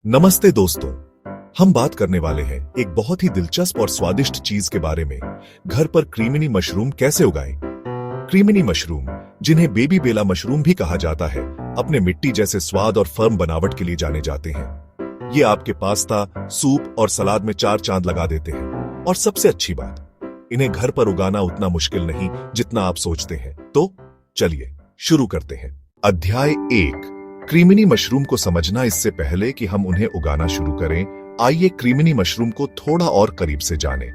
नमस्ते दोस्तों, हम बात करने वाले हैं एक बहुत ही दिलचस्प और स्वादिष्ट चीज के बारे में। घर पर क्रीमिनी मशरूम कैसे उगाएं? क्रीमिनी मशरूम, जिन्हें बेबी बेला मशरूम भी कहा जाता है, अपने मिट्टी जैसे स्वाद और फर्म बनावट के लिए जाने जाते हैं। ये आपके पास्ता, सूप और सलाद में चार चांद लगा देते हैं। और सबसे अच्छी बात, इन्हें घर पर उगाना उतना मुश्किल नहीं जितना आप सोचते हैं। तो चलिए शुरू करते हैं। अध्याय 1, क्रीमिनी मशरूम को समझना। इससे पहले कि हम उन्हें उगाना शुरू करें, आइए क्रीमिनी मशरूम को थोड़ा और करीब से जानें।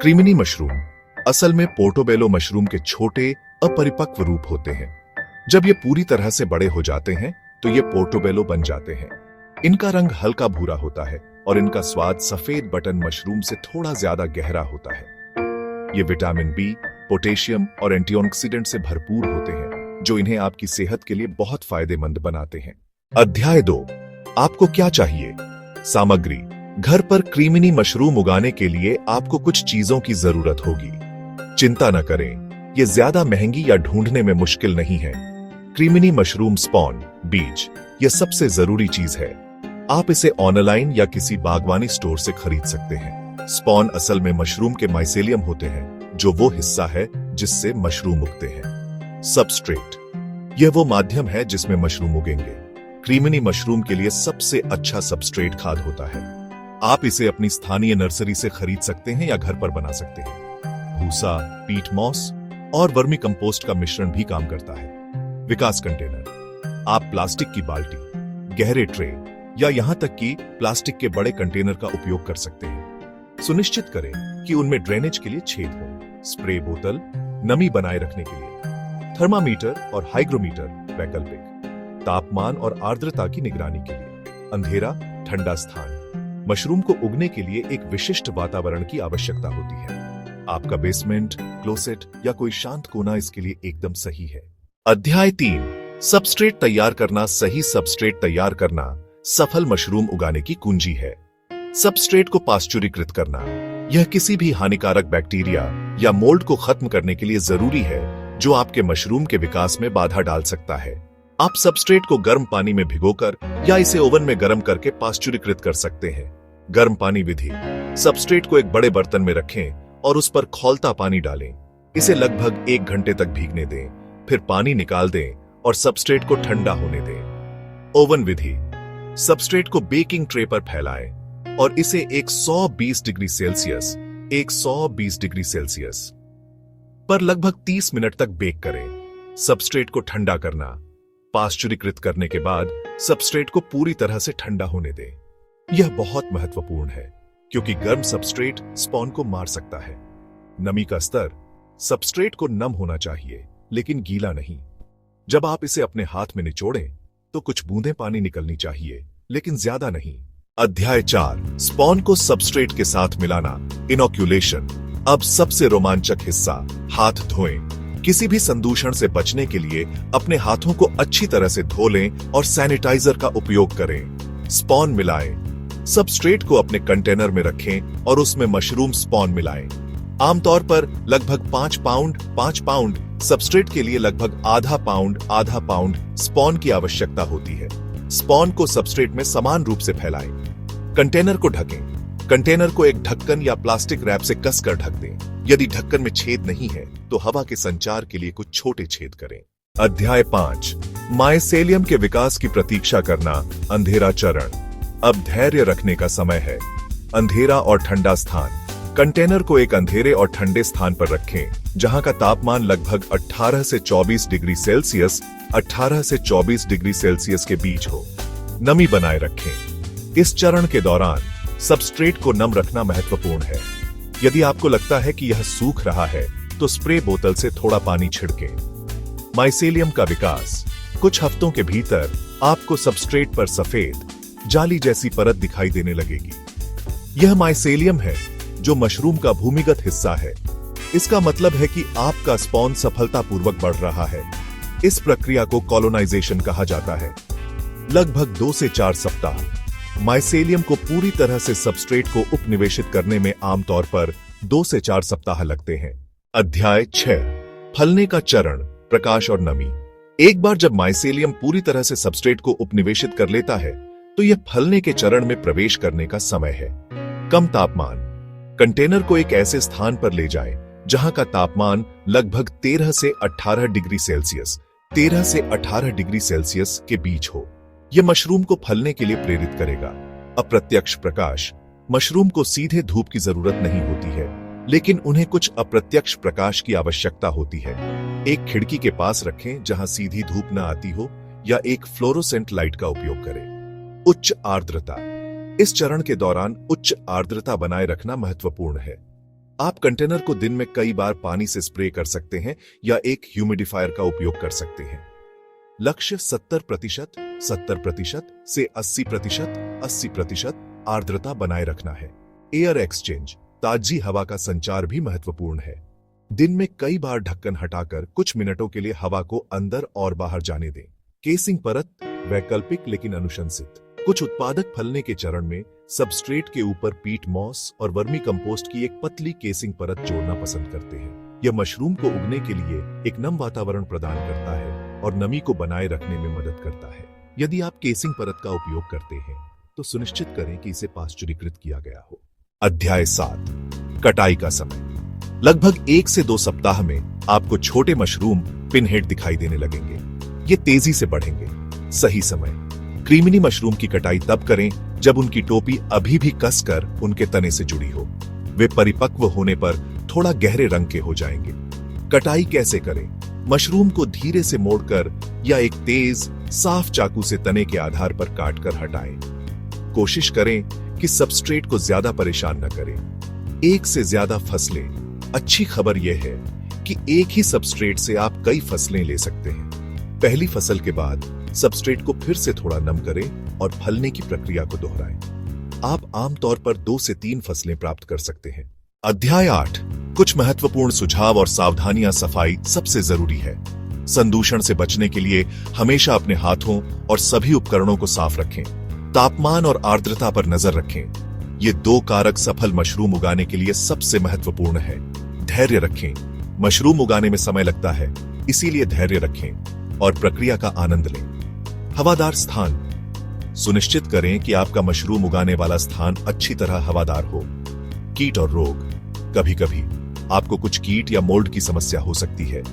क्रीमिनी मशरूम असल में पोर्टोबेलो मशरूम के छोटे अपरिपक्व रूप होते हैं। जब ये पूरी तरह से बड़े हो जाते हैं तो ये पोर्टोबेलो बन जाते हैं। इनका रंग हल्का भूरा होता है और इनका स्वाद सफेद बटन मशरूम से थोड़ा ज्यादा गहरा होता है। ये विटामिन बी, पोटेशियम और एंटीऑक्सीडेंट से भरपूर होते हैं, जो इन्हें आपकी सेहत के लिए बहुत फायदेमंद बनाते हैं। अध्याय 2, आपको क्या चाहिए? सामग्री। घर पर क्रीमिनी मशरूम उगाने के लिए आपको कुछ चीजों की जरूरत होगी। चिंता न करें, ये ज्यादा महंगी या ढूंढने में मुश्किल नहीं है। क्रीमिनी मशरूम स्पॉन, बीज, यह सबसे जरूरी चीज है। आप इसे ऑनलाइन या किसी बागवानी स्टोर से खरीद सकते हैं। स्पॉन असल में मशरूम के माइसेलियम होते हैं, जो वो हिस्सा है जिससे मशरूम उगते हैं। सबस्ट्रेट, यह वो माध्यम है जिसमें मशरूम उगेंगे। क्रीमिनी मशरूम के लिए सबसे अच्छा सबस्ट्रेट खाद होता है। आप इसे अपनी स्थानीय नर्सरी से खरीद सकते हैं या घर पर बना सकते हैं। भूसा, पीट मॉस और वर्मी कंपोस्ट का मिश्रण भी काम करता है। विकास कंटेनर, आप प्लास्टिक की बाल्टी, गहरे ट्रे या यहां तक कि प्लास्टिक के बड़े कंटेनर का उपयोग कर सकते हैं। सुनिश्चित करें कि उनमें ड्रेनेज के लिए छेद हो। स्प्रे बोतल, नमी बनाए रखने के लिए। थर्मामीटर और हाइग्रोमीटर वैकल्पिक। तापमान और आर्द्रता की निगरानी के लिए। अंधेरा, ठंडा स्थान, मशरूम को उगने के लिए एक विशिष्ट वातावरण की आवश्यकता होती है। आपका बेसमेंट, क्लोसेट या कोई शांत कोना इसके लिए एकदम सही है। अध्याय 3, सबस्ट्रेट तैयार करना। सही सबस्ट्रेट तैयार करना सफल मशरूम उगाने की कुंजी है। सबस्ट्रेट को पाश्चुरीकृत करना, यह किसी भी हानिकारक बैक्टीरिया या मोल्ड को खत्म करने के लिए जरूरी है, जो आपके मशरूम के विकास में बाधा डाल सकता है। आप सबस्ट्रेट को गर्म पानी में भिगोकर या इसे ओवन में गर्म करके पाश्चुरीकृत कर सकते हैं। गर्म पानी विधि। सबस्ट्रेट को एक बड़े बर्तन में रखें और उस पर खौलता पानी डालें। इसे लगभग 1 घंटे तक भीगने दें, फिर पानी निकाल दें और सबस्ट्रेट को ठंडा होने दें। ओवन विधि। सबस्ट्रेट को बेकिंग ट्रे पर फैलाएं और इसे 120 डिग्री सेल्सियस पर लगभग 30 मिनट तक बेक करें। सबस्ट्रेट को ठंडा करना। पाश्चुरीकृत करने के बाद सबस्ट्रेट को पूरी तरह से ठंडा होने दें। यह बहुत महत्वपूर्ण है क्योंकि गर्म सबस्ट्रेट स्पॉन को मार सकता है। नमी का स्तर। सबस्ट्रेट को नम होना चाहिए लेकिन गीला नहीं। जब आप इसे अपने हाथ में निचोड़ें तो कुछ बूंदें पानी निकलनी चाहिए, लेकिन ज्यादा नहीं। अध्याय 4, स्पॉन को सबस्ट्रेट के साथ मिलाना। इनोक्यूलेशन। अब सबसे रोमांचक हिस्सा, हाथ धोएं। किसी भी संदूषण से बचने के लिए अपने हाथों को अच्छी तरह से धो लें और सैनिटाइजर का उपयोग करें। स्पॉन मिलाएं। सबस्ट्रेट को अपने कंटेनर में रखें और उसमें मशरूम स्पॉन मिलाएं। आमतौर पर लगभग 5 पाउंड सबस्ट्रेट के लिए लगभग आधा पाउंड स्पॉन की आवश्यकता होती है। स्पॉन को सबस्ट्रेट में समान रूप से फैलाएं। कंटेनर को ढकें। कंटेनर को एक ढक्कन या प्लास्टिक रैप से कसकर ढक दें। यदि ढक्कन में छेद नहीं है तो हवा के संचार के लिए कुछ छोटे छेद करें। अध्याय 5, माइसेलियम के विकास की प्रतीक्षा करना। अंधेरा चरण। अब धैर्य रखने का समय है। अंधेरा और ठंडा स्थान। कंटेनर को एक अंधेरे और ठंडे स्थान पर रखें, जहां का तापमान लगभग 18 से 24 डिग्री सेल्सियस के बीच हो। नमी बनाए रखें। इस चरण के दौरान सबस्ट्रेट को नम रखना महत्वपूर्ण है। यदि आपको लगता है कि यह सूख रहा है तो स्प्रे बोतल से थोड़ा पानी छिड़कें। माइसेलियम का विकास। कुछ हफ्तों के भीतर आपको सबस्ट्रेट पर सफेद जाली जैसी परत दिखाई देने लगेगी। यह माइसेलियम है, जो मशरूम का भूमिगत हिस्सा है। इसका मतलब है कि आपका स्पॉन सफलतापूर्वक बढ़ रहा है। इस प्रक्रिया को कॉलोनाइजेशन कहा जाता है। लगभग 2 से 4 सप्ताह। माइसेलियम को पूरी तरह से सबस्ट्रेट को उपनिवेशित करने में आमतौर पर 2 से 4 सप्ताह लगते हैं। अध्याय 6, फलने का चरण, प्रकाश और नमी। एक बार जब माइसेलियम पूरी तरह से सबस्ट्रेट को उपनिवेशित कर लेता है तो यह फलने के चरण में प्रवेश करने का समय है। कम तापमान। कंटेनर को एक ऐसे स्थान पर ले जाएं जहां का तापमान लगभग 13 से 18 डिग्री सेल्सियस 13 से 18 डिग्री सेल्सियस के बीच हो। यह मशरूम को फलने के लिए प्रेरित करेगा। अप्रत्यक्ष प्रकाश। मशरूम को सीधे धूप की जरूरत नहीं होती है, लेकिन उन्हें कुछ अप्रत्यक्ष प्रकाश की आवश्यकता होती है। एक खिड़की के पास रखें जहां सीधी धूप न आती हो, या एक फ्लोरोसेंट लाइट का उपयोग करें। उच्च आर्द्रता। इस चरण के दौरान उच्च आर्द्रता बनाए रखना महत्वपूर्ण है। आप कंटेनर को दिन में कई बार पानी से स्प्रे कर सकते हैं या एक ह्यूमिडिफायर का उपयोग कर सकते हैं। लक्ष्य 70% से 80% आर्द्रता बनाए रखना है। Air exchange. ताजी हवा का संचार भी महत्वपूर्ण है। दिन में कई बार ढक्कन हटाकर कुछ मिनटों के लिए हवा को अंदर और बाहर जाने दें। केसिंग परत। वैकल्पिक लेकिन अनुशंसित। कुछ उत्पादक फलने के चरण में सबस्ट्रेट के ऊपर पीट मॉस और वर्मी कंपोस्ट की एक पतली केसिंग परत जोड़ना पसंद करते हैं। यह मशरूम को उगने के लिए एक नम वातावरण प्रदान करता है और नमी को बनाए रखने में मदद करता है। यदि आप केसिंग परत का उपयोग करते हैं तो सुनिश्चित करें कि इसे पाश्चुरीकृत किया गया हो। अध्याय 7। कटाई का समय। लगभग 1 से 2 सप्ताह में आपको छोटे मशरूम पिनहेड दिखाई देने लगेंगे। ये तेजी से बढ़ेंगे। सही समय। क्रीमिनी मशरूम की कटाई तब करें जब उनकी टोपी अभी भी कसकर उनके तने से जुड़ी हो। वे परिपक्व होने पर थोड़ा गहरे रंग के हो जाएंगे। कटाई कैसे करें? मशरूम को धीरे से मोड़कर या एक तेज साफ चाकू से तने के आधार पर काटकर हटाएं। कोशिश करें कि सबस्ट्रेट को ज्यादा परेशान न करें। एक से ज्यादा फसलें। अच्छी खबर यह है कि एक ही सबस्ट्रेट से आप कई फसलें ले सकते हैं। पहली फसल के बाद सबस्ट्रेट को फिर से थोड़ा नम करें और फलने की प्रक्रिया को दोहराएं। आप आमतौर पर 2 से 3 फसलें प्राप्त कर सकते हैं। अध्याय 8। कुछ महत्वपूर्ण सुझाव और सावधानियां। सफाई सबसे जरूरी है। संदूषण से बचने के लिए हमेशा अपने हाथों और सभी उपकरणों को साफ रखें। तापमान और आर्द्रता पर नजर रखें। ये 2 कारक सफल मशरूम उगाने के लिए सबसे महत्वपूर्ण है। धैर्य रखें। मशरूम उगाने में समय लगता है, इसीलिए धैर्य रखें और प्रक्रिया का आनंद लें। हवादार स्थान। सुनिश्चित करें कि आपका मशरूम उगाने वाला स्थान अच्छी तरह हवादार हो। कीट और रोग। कभी कभी आपको कुछ कीट या मोल्ड की समस्या हो सकती है।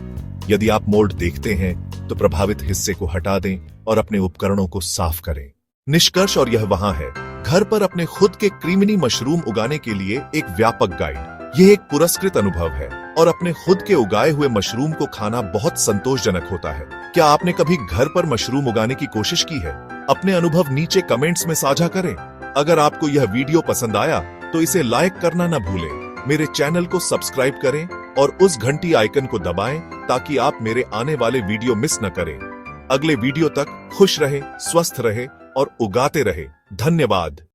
यदि आप मोल्ड देखते हैं तो प्रभावित हिस्से को हटा दें और अपने उपकरणों को साफ करें। निष्कर्ष और यह वहां है। घर पर अपने खुद के क्रीमिनी मशरूम उगाने के लिए एक व्यापक गाइड। यह एक पुरस्कृत अनुभव है और अपने खुद के उगाए हुए मशरूम को खाना बहुत संतोषजनक होता है। क्या आपने कभी घर पर मशरूम उगाने की कोशिश की है? अपने अनुभव नीचे कमेंट्स में साझा करें। अगर आपको यह वीडियो पसंद आया तो इसे लाइक करना न भूलें। मेरे चैनल को सब्सक्राइब करें और उस घंटी आइकन को दबाएं ताकि आप मेरे आने वाले वीडियो मिस न करें। अगले वीडियो तक खुश रहे, स्वस्थ रहे और उगाते रहे। धन्यवाद।